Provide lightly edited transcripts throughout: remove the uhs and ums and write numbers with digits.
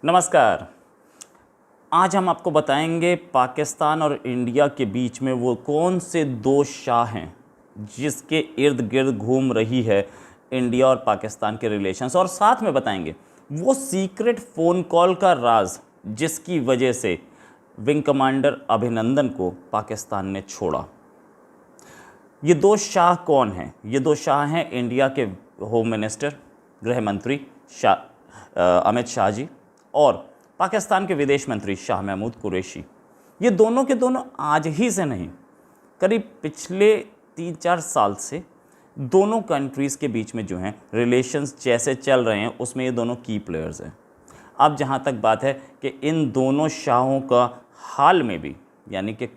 नमस्कार। आज हम आपको बताएंगे पाकिस्तान और इंडिया के बीच में वो कौन से दो शाह हैं जिसके इर्द गिर्द घूम रही है इंडिया और पाकिस्तान के रिलेशंस, और साथ में बताएंगे वो सीक्रेट फ़ोन कॉल का राज जिसकी वजह से विंग कमांडर अभिनंदन को पाकिस्तान ने छोड़ा। ये दो शाह कौन हैं? ये दो शाह हैं इंडिया के होम मिनिस्टर, गृह मंत्री अमित शाह जी, और पाकिस्तान के विदेश मंत्री शाह महमूद कुरैशी। ये दोनों के दोनों आज ही से नहीं, करीब पिछले 3-4 साल से दोनों कंट्रीज़ के बीच में जो हैं रिलेशंस जैसे चल रहे हैं उसमें ये दोनों की प्लेयर्स हैं। अब जहाँ तक बात है कि इन दोनों शाहों का हाल में भी, यानी कि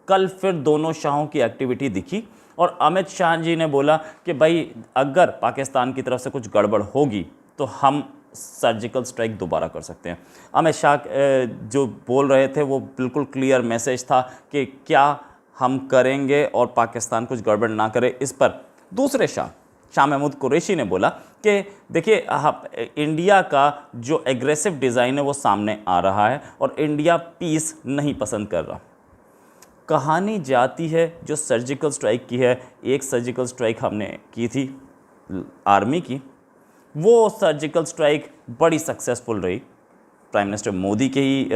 कल फिर दोनों शाहों की एक्टिविटी दिखी और अमित शाह जी ने बोला कि भाई अगर पाकिस्तान की तरफ से कुछ गड़बड़ होगी तो हम सर्जिकल स्ट्राइक दोबारा कर सकते हैं। अमित शाह जो बोल रहे थे वो बिल्कुल क्लियर मैसेज था कि क्या हम करेंगे और पाकिस्तान कुछ गड़बड़ ना करे। इस पर दूसरे शाह महमूद कुरैशी ने बोला कि देखिए इंडिया का जो एग्रेसिव डिज़ाइन है वो सामने आ रहा है और इंडिया पीस नहीं पसंद कर रहा। कहानी जाती है जो सर्जिकल स्ट्राइक की है। एक सर्जिकल स्ट्राइक हमने की थी आर्मी की, वो सर्जिकल स्ट्राइक बड़ी सक्सेसफुल रही, प्राइम मिनिस्टर मोदी के ही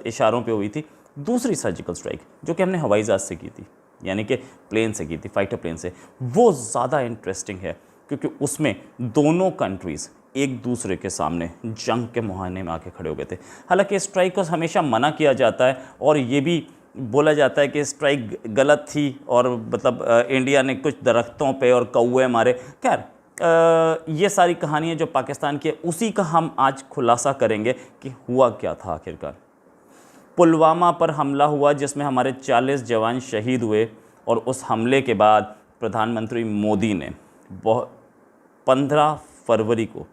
इशारों पे हुई थी। दूसरी सर्जिकल स्ट्राइक जो कि हमने हवाई जहाज़ से की थी, यानी कि प्लेन से की थी, फाइटर प्लेन से, वो ज़्यादा इंटरेस्टिंग है क्योंकि उसमें दोनों कंट्रीज़ एक दूसरे के सामने जंग के मुहाने में आके खड़े हो गए थे। हालांकि स्ट्राइक को हमेशा मना किया जाता है और ये भी बोला जाता है कि स्ट्राइक गलत थी और मतलब इंडिया ने कुछ दरख्तों पे और कौवे मारे। खैर ये सारी कहानियाँ जो पाकिस्तान की है उसी का हम आज खुलासा करेंगे कि हुआ क्या था आखिरकार। पुलवामा पर हमला हुआ जिसमें हमारे 40 जवान शहीद हुए और उस हमले के बाद प्रधानमंत्री मोदी ने 15 फरवरी को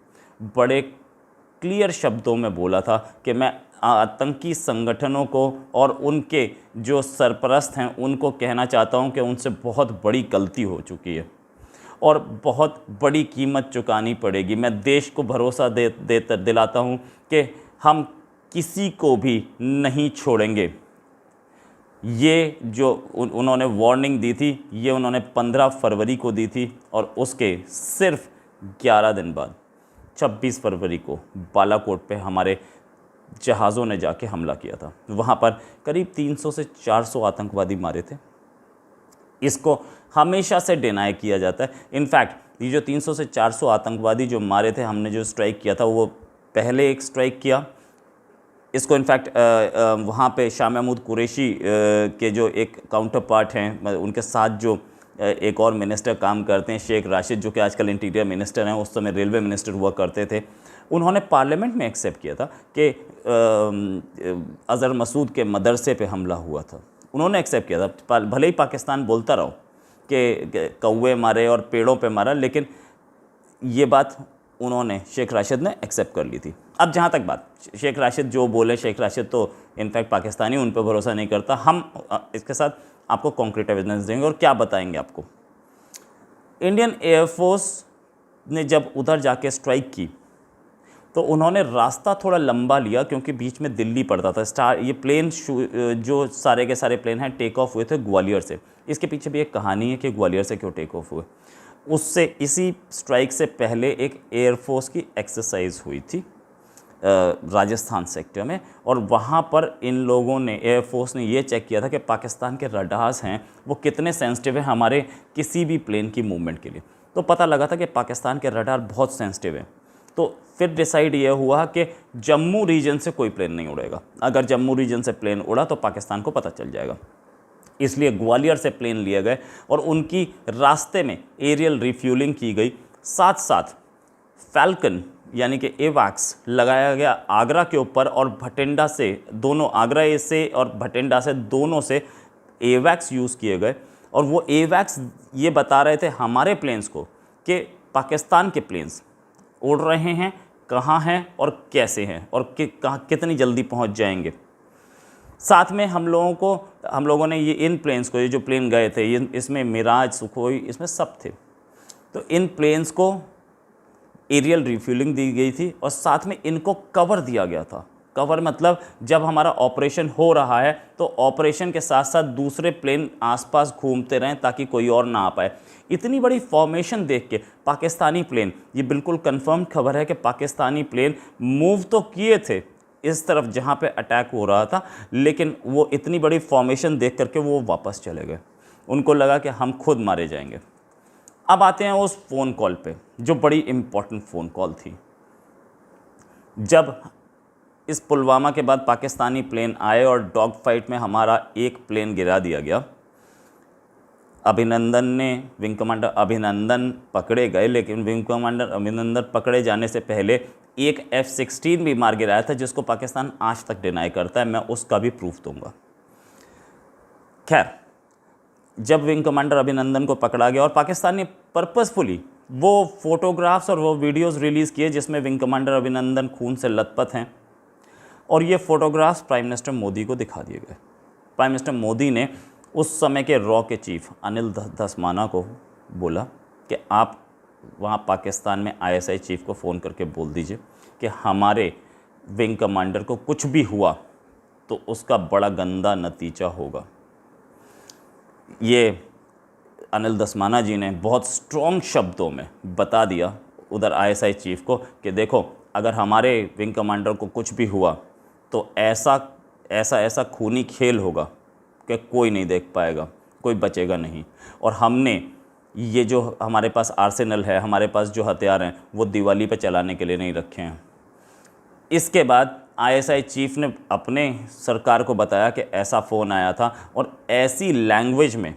बड़े क्लियर शब्दों में बोला था कि मैं आतंकी संगठनों को और उनके जो सरपरस्त हैं उनको कहना चाहता हूं कि उनसे बहुत बड़ी गलती हो चुकी है और बहुत बड़ी कीमत चुकानी पड़ेगी। मैं देश को भरोसा दिलाता हूं कि हम किसी को भी नहीं छोड़ेंगे। ये जो उन्होंने वार्निंग दी थी ये उन्होंने 15 फरवरी को दी थी और उसके सिर्फ 11 दिन बाद 26 फरवरी को बालाकोट पे हमारे जहाज़ों ने जाके हमला किया था। वहाँ पर करीब 300 से 400 आतंकवादी मारे थे। इसको हमेशा से डिनाई किया जाता है। इनफैक्ट ये जो 300 से 400 आतंकवादी जो मारे थे, हमने जो स्ट्राइक किया था वो पहले एक स्ट्राइक किया। इसको इनफैक्ट वहाँ पे शाह महमूद कुरैशी के जो एक काउंटर पार्ट हैं, उनके साथ जो एक और मिनिस्टर काम करते हैं, शेख राशिद, जो कि आजकल इंटीरियर मिनिस्टर हैं, उस समय रेलवे मिनिस्टर हुआ करते थे, उन्होंने पार्लियामेंट में एक्सेप्ट किया था कि अज़हर मसूद के मदरसे पे हमला हुआ था। उन्होंने एक्सेप्ट किया था, भले ही पाकिस्तान बोलता रहो कि कौवे मारे और पेड़ों पे मारा, लेकिन ये बात उन्होंने, शेख राशिद ने एक्सेप्ट कर ली थी। अब जहाँ तक बात, शेख राशिद जो बोले, शेख राशिद तो इनफैक्ट पाकिस्तानी उन पर भरोसा नहीं करता। हम इसके साथ आपको कॉन्क्रीट एविडेंस देंगे और क्या बताएंगे आपको। इंडियन एयरफोर्स ने जब उधर जाके स्ट्राइक की तो उन्होंने रास्ता थोड़ा लंबा लिया क्योंकि बीच में दिल्ली पड़ता था। ये प्लेन जो सारे के सारे प्लेन हैं टेक ऑफ हुए थे ग्वालियर से। इसके पीछे भी एक कहानी है कि ग्वालियर से क्यों टेक ऑफ हुए। उससे इसी स्ट्राइक से पहले एक एयरफोर्स की एक्सरसाइज हुई थी राजस्थान सेक्टर में, और वहाँ पर इन लोगों ने, एयरफोर्स ने ये चेक किया था कि पाकिस्तान के रडार्स हैं वो कितने सेंसिटिव हैं हमारे किसी भी प्लेन की मूवमेंट के लिए। तो पता लगा था कि पाकिस्तान के रडार बहुत सेंसिटिव हैं। तो फिर डिसाइड ये हुआ कि जम्मू रीजन से कोई प्लेन नहीं उड़ेगा। अगर जम्मू रीजन से प्लेन उड़ा तो पाकिस्तान को पता चल जाएगा। इसलिए ग्वालियर से प्लेन लिए गए और उनकी रास्ते में एरियल रिफ्यूलिंग की गई। साथ साथ फैल्कन यानी कि एवैक्स लगाया गया आगरा के ऊपर, और भटिंडा से दोनों, आगरा से और भटिंडा से दोनों से एवैक्स यूज़ किए गए। और वो एवैक्स ये बता रहे थे हमारे प्लेन्स को कि पाकिस्तान के प्लेन्स उड़ रहे हैं, कहाँ हैं और कैसे हैं और कितनी जल्दी पहुंच जाएंगे। साथ में हम लोगों ने ये इन प्लेन्स को, ये जो प्लेन गए थे, ये इसमें मिराज, सुखोई, इसमें सब थे। तो इन प्लेन्स को एरियल रिफ्यूलिंग दी गई थी और साथ में इनको कवर दिया गया था। कवर मतलब जब हमारा ऑपरेशन हो रहा है तो ऑपरेशन के साथ साथ दूसरे प्लेन आसपास घूमते रहें ताकि कोई और ना आ पाए। इतनी बड़ी फॉर्मेशन देख के पाकिस्तानी प्लेन, ये बिल्कुल कंफर्म खबर है कि पाकिस्तानी प्लेन मूव तो किए थे इस तरफ जहाँ पे अटैक हो रहा था, लेकिन वो इतनी बड़ी फॉर्मेशन देख करके वो वापस चले गए। उनको लगा कि हम खुद मारे जाएंगे। अब आते हैं उस फ़ोन कॉल पे जो बड़ी इम्पॉर्टेंट फ़ोन कॉल थी। जब इस पुलवामा के बाद पाकिस्तानी प्लेन आए और डॉग फाइट में हमारा एक प्लेन गिरा दिया गया, अभिनंदन ने, विंग कमांडर अभिनंदन पकड़े गए, लेकिन विंग कमांडर अभिनंदन पकड़े जाने से पहले एक F-16 भी मार गिराया था जिसको पाकिस्तान आज तक डिनाई करता है। मैं उसका भी प्रूफ दूंगा। खैर, जब विंग कमांडर अभिनंदन को पकड़ा गया और पाकिस्तान ने पर्पसफुली वो फोटोग्राफ्स और वो वीडियोस रिलीज़ किए जिसमें विंग कमांडर अभिनंदन खून से लथपथ हैं, और ये फ़ोटोग्राफ्स प्राइम मिनिस्टर मोदी को दिखा दिए गए। प्राइम मिनिस्टर मोदी ने उस समय के रॉ के चीफ अनिल धस्माना को बोला कि आप वहाँ पाकिस्तान में ISI चीफ को फ़ोन करके बोल दीजिए कि हमारे विंग कमांडर को कुछ भी हुआ तो उसका बड़ा गंदा नतीजा होगा। ये अनिल धस्माना जी ने बहुत स्ट्रॉन्ग शब्दों में बता दिया उधर ISI चीफ को कि देखो, अगर हमारे विंग कमांडर को कुछ भी हुआ तो ऐसा खूनी खेल होगा कि कोई नहीं देख पाएगा, कोई बचेगा नहीं। और हमने ये जो हमारे पास आर्सेनल है, हमारे पास जो हथियार हैं, वो दिवाली पे चलाने के लिए नहीं रखे हैं। इसके बाद ISI चीफ ने अपने सरकार को बताया कि ऐसा फ़ोन आया था और ऐसी लैंग्वेज में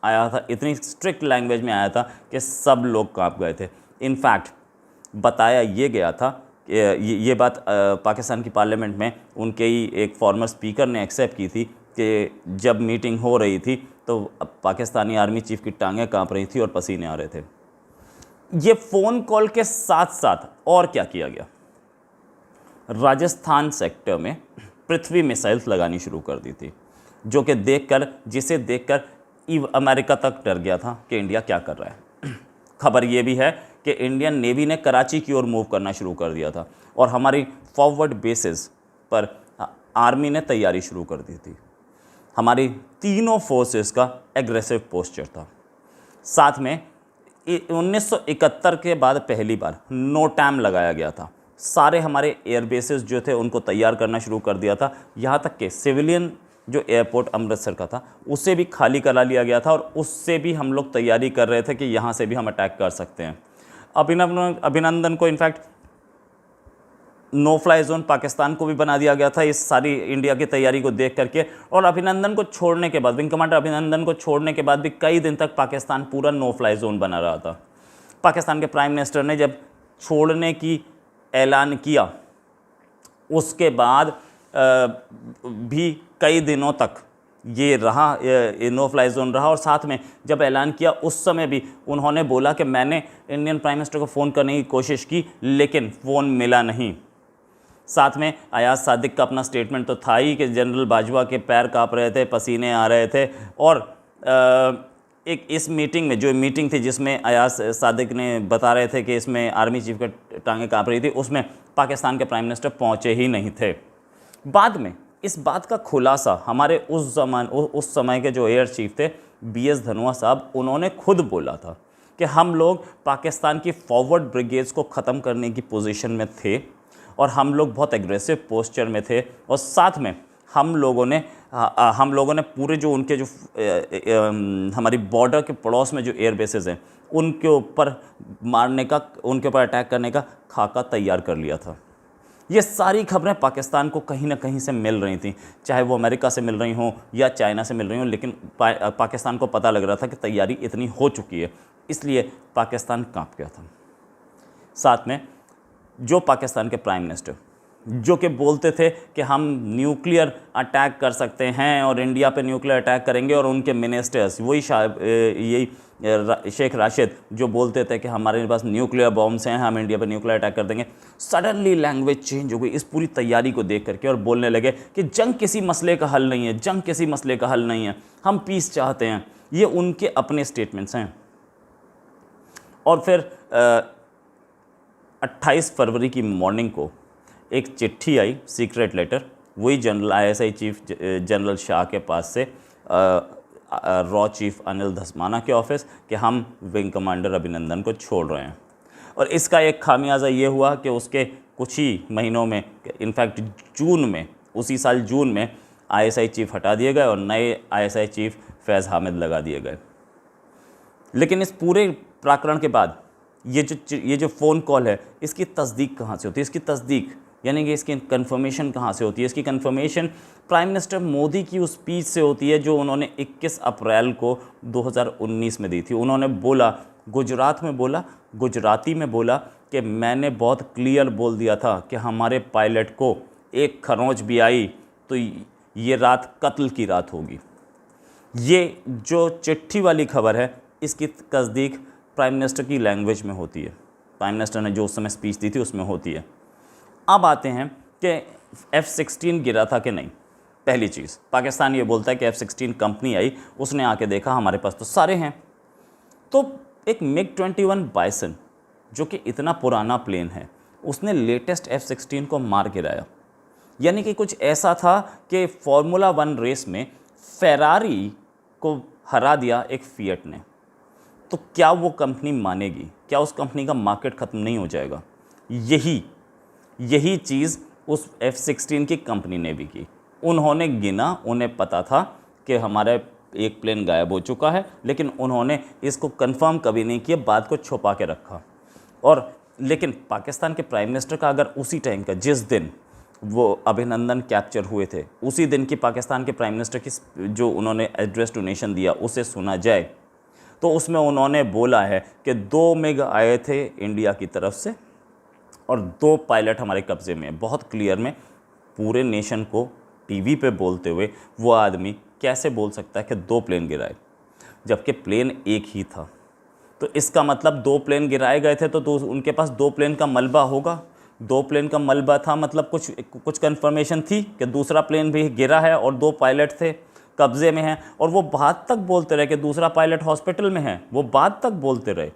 आया था, इतनी स्ट्रिक्ट लैंग्वेज में आया था कि सब लोग कांप गए थे। इनफैक्ट बताया ये गया था कि ये बात पाकिस्तान की पार्लियामेंट में उनके ही एक फॉर्मर स्पीकर ने एक्सेप्ट की थी कि जब मीटिंग हो रही थी तो पाकिस्तानी आर्मी चीफ की टांगें कांप रही थी और पसीने आ रहे थे। ये फ़ोन कॉल के साथ साथ और क्या किया गया? राजस्थान सेक्टर में पृथ्वी मिसाइल्स लगानी शुरू कर दी थी, जो कि जिसे देखकर अमेरिका तक डर गया था कि इंडिया क्या कर रहा है। खबर ये भी है कि इंडियन नेवी ने कराची की ओर मूव करना शुरू कर दिया था और हमारी फॉरवर्ड बेसिस पर आर्मी ने तैयारी शुरू कर दी थी। हमारी तीनों फोर्सेस का एग्रेसिव पोस्चर था। साथ में 1971 के बाद पहली बार NOTAM लगाया गया था। सारे हमारे एयर बेसेस जो थे उनको तैयार करना शुरू कर दिया था। यहाँ तक कि सिविलियन जो एयरपोर्ट अमृतसर का था उसे भी खाली करा लिया गया था और उससे भी हम लोग तैयारी कर रहे थे कि यहाँ से भी हम अटैक कर सकते हैं। अभिनंदन को in fact no fly zone Pakistan को भी बना दिया गया था इस सारी इंडिया की तैयारी को देख करके। और अभिनंदन को छोड़ने के बाद, विंग कमांडर अभिनंदन को छोड़ने के बाद भी कई दिन तक पाकिस्तान पूरा नो फ्लाई जोन बना रहा था। पाकिस्तान के प्राइम मिनिस्टर ने जब छोड़ने की ऐलान किया उसके बाद भी कई दिनों तक ये रहा, नो फ्लाई जोन रहा। और साथ में जब ऐलान किया उस समय भी उन्होंने बोला कि मैंने इंडियन प्राइम मिनिस्टर को फ़ोन करने की कोशिश की लेकिन फ़ोन मिला नहीं। साथ में अयाज सादिक का अपना स्टेटमेंट तो था ही कि जनरल बाजवा के पैर काँप रहे थे, पसीने आ रहे थे। और एक इस मीटिंग में, जो मीटिंग थी जिसमें अयाज सादिक ने बता रहे थे कि इसमें आर्मी चीफ के टांगें काँप रही थी, उसमें पाकिस्तान के प्राइम मिनिस्टर पहुँचे ही नहीं थे। बाद में इस बात का खुलासा हमारे उस समय के जो एयर चीफ थे BS धनोआ साहब, उन्होंने खुद बोला था कि हम लोग पाकिस्तान की फॉरवर्ड ब्रिगेड्स को ख़त्म करने की पोजीशन में थे और हम लोग बहुत एग्रेसिव पोस्चर में थे। और साथ में हम लोगों ने पूरे जो उनके जो हमारी बॉर्डर के पड़ोस में जो एयर बेसेस हैं उनके ऊपर उनके ऊपर अटैक करने का खाका तैयार कर लिया था। ये सारी खबरें पाकिस्तान को कहीं ना कहीं से मिल रही थी, चाहे वो अमेरिका से मिल रही हों या चाइना से मिल रही हों, लेकिन पाकिस्तान को पता लग रहा था कि तैयारी इतनी हो चुकी है, इसलिए पाकिस्तान कांप गया था। साथ में जो पाकिस्तान के प्राइम मिनिस्टर जो कि बोलते थे कि हम न्यूक्लियर अटैक कर सकते हैं और इंडिया पे न्यूक्लियर अटैक करेंगे, और उनके मिनिस्टर्स यही शेख राशिद जो बोलते थे कि हमारे पास न्यूक्लियर बॉम्ब्स हैं, हम इंडिया पे न्यूक्लियर अटैक कर देंगे। सडनली लैंग्वेज चेंज हो गई इस पूरी तैयारी को देख करके और बोलने लगे कि जंग किसी मसले का हल नहीं है, जंग किसी मसले का हल नहीं है, हम पीस चाहते हैं। ये उनके अपने स्टेटमेंट्स हैं। और फिर 28 फरवरी की मॉर्निंग को एक चिट्ठी आई, सीक्रेट लेटर, वही general ISI chief general Shah के पास से रॉ चीफ अनिल धस्माना के ऑफिस कि हम विंग कमांडर अभिनंदन को छोड़ रहे हैं। और इसका एक खामियाजा ये हुआ कि उसके कुछ ही महीनों में, इनफैक्ट जून में, उसी साल जून में आईएसआई चीफ हटा दिए गए और नए आईएसआई चीफ फैज़ हामिद लगा दिए गए। लेकिन इस पूरे प्रकरण के बाद ये जो फ़ोन कॉल है, इसकी तस्दीक कहाँ से होती है? इसकी तस्दीक यानी कि इसकी कंफर्मेशन कहाँ से होती है? इसकी कंफर्मेशन प्राइम मिनिस्टर मोदी की उस स्पीच से होती है जो उन्होंने 21 अप्रैल को 2019 में दी थी। उन्होंने बोला, गुजराती में बोला कि मैंने बहुत क्लियर बोल दिया था कि हमारे पायलट को एक खरोंच भी आई तो ये रात कत्ल की रात होगी। ये जो चिट्ठी वाली खबर है, इसकी तस्दीक प्राइम मिनिस्टर की लैंग्वेज में होती है। प्राइम मिनिस्टर ने जो उस समय स्पीच दी थी उसमें होती है। अब आते हैं कि F-16 गिरा था कि नहीं। पहली चीज़, पाकिस्तान ये बोलता है कि F-16 कंपनी आई, उसने आके देखा हमारे पास तो सारे हैं। तो एक MiG-21 बाइसन जो कि इतना पुराना प्लेन है, उसने लेटेस्ट F-16 को मार गिराया। यानी कि कुछ ऐसा था कि फार्मूला 1 रेस में फेरारी को हरा दिया एक फिएट ने। तो क्या वो कंपनी मानेगी? क्या उस कंपनी का मार्केट ख़त्म नहीं हो जाएगा? यही चीज़ उस F-16 की कंपनी ने भी की। उन्होंने गिना, उन्हें पता था कि हमारा एक प्लेन गायब हो चुका है, लेकिन उन्होंने इसको कंफर्म कभी नहीं किया, बात को छुपा के रखा। और लेकिन पाकिस्तान के प्राइम मिनिस्टर का अगर उसी टाइम का, जिस दिन वो अभिनंदन कैप्चर हुए थे, उसी दिन की पाकिस्तान के प्राइम मिनिस्टर की जो उन्होंने एड्रेस टू नेशन दिया, उसे सुना जाए तो उसमें उन्होंने बोला है कि 2 मिग आए थे इंडिया की तरफ से और 2 पायलट हमारे कब्ज़े में। बहुत क्लियर में पूरे नेशन को टीवी पे बोलते हुए वो आदमी कैसे बोल सकता है कि 2 प्लेन गिराए, जबकि प्लेन एक ही था? तो इसका मतलब 2 प्लेन गिराए गए थे तो उनके पास 2 प्लेन का मलबा होगा। 2 प्लेन का मलबा था मतलब कुछ कंफर्मेशन थी कि दूसरा प्लेन भी गिरा है और 2 पायलट थे, कब्ज़े में हैं। और वो बात तक बोलते रहे कि दूसरा पायलट हॉस्पिटल में है, वो बात तक बोलते रहे।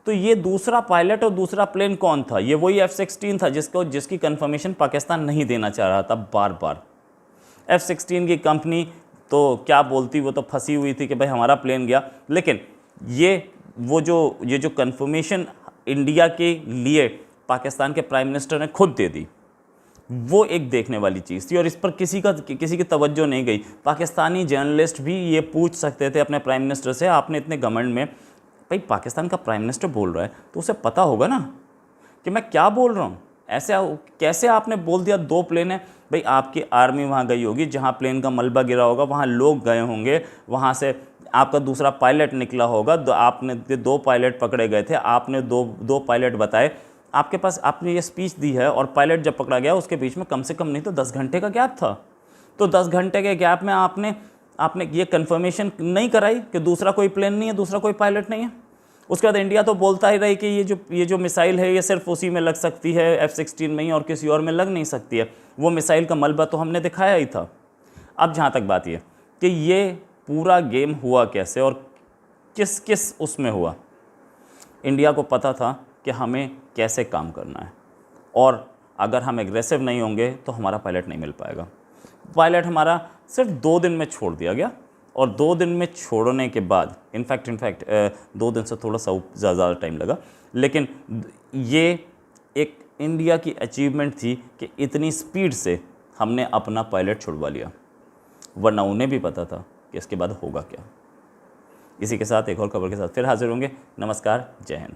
तो ये दूसरा पायलट और दूसरा प्लेन कौन था? ये वही F-16 था जिसकी कंफर्मेशन पाकिस्तान नहीं देना चाह रहा था बार बार। F-16 की कंपनी तो क्या बोलती, वो तो फंसी हुई थी कि भाई हमारा प्लेन गया। लेकिन ये जो कंफर्मेशन इंडिया के लिए पाकिस्तान के प्राइम मिनिस्टर ने खुद दे दी, वो एक देखने वाली चीज़ थी और इस पर किसी की तवज्जो नहीं गई। पाकिस्तानी जर्नलिस्ट भी ये पूछ सकते थे अपने प्राइम मिनिस्टर से, आपने इतने घमंड में, भाई पाकिस्तान का प्राइम मिनिस्टर बोल रहा है तो उसे पता होगा ना कि मैं क्या बोल रहा हूँ। ऐसे कैसे आपने बोल दिया 2 प्लेन है? भाई आपकी आर्मी वहाँ गई होगी, जहाँ प्लेन का मलबा गिरा होगा वहाँ लोग गए होंगे, वहाँ से आपका दूसरा पायलट निकला होगा, आपने 2 पायलट पकड़े गए थे, आपने दो पायलट बताए, आपके पास आपने ये स्पीच दी है और पायलट जब पकड़ा गया उसके बीच में कम से कम नहीं तो 10 घंटे का गैप था। तो 10 घंटे के गैप में आपने ये कंफर्मेशन नहीं कराई कि दूसरा कोई प्लेन नहीं है, दूसरा कोई पायलट नहीं है। उसके बाद इंडिया तो बोलता ही रही कि ये जो मिसाइल है ये सिर्फ उसी में लग सकती है, F-16 में ही, और किसी और में लग नहीं सकती है। वो मिसाइल का मलबा तो हमने दिखाया ही था। अब जहाँ तक बात ये कि ये पूरा गेम हुआ कैसे और किस किस उसमें हुआ, इंडिया को पता था कि हमें कैसे काम करना है और अगर हम एग्रेसिव नहीं होंगे तो हमारा पायलट नहीं मिल पाएगा। पायलट हमारा सिर्फ 2 दिन में छोड़ दिया गया और 2 दिन में छोड़ने के बाद इनफैक्ट 2 दिन से थोड़ा सा ज़्यादा टाइम लगा, लेकिन ये एक इंडिया की अचीवमेंट थी कि इतनी स्पीड से हमने अपना पायलट छुड़वा लिया, वरना उन्हें भी पता था कि इसके बाद होगा क्या। इसी के साथ एक और खबर के साथ फिर हाजिर होंगे। नमस्कार, जय हिंद।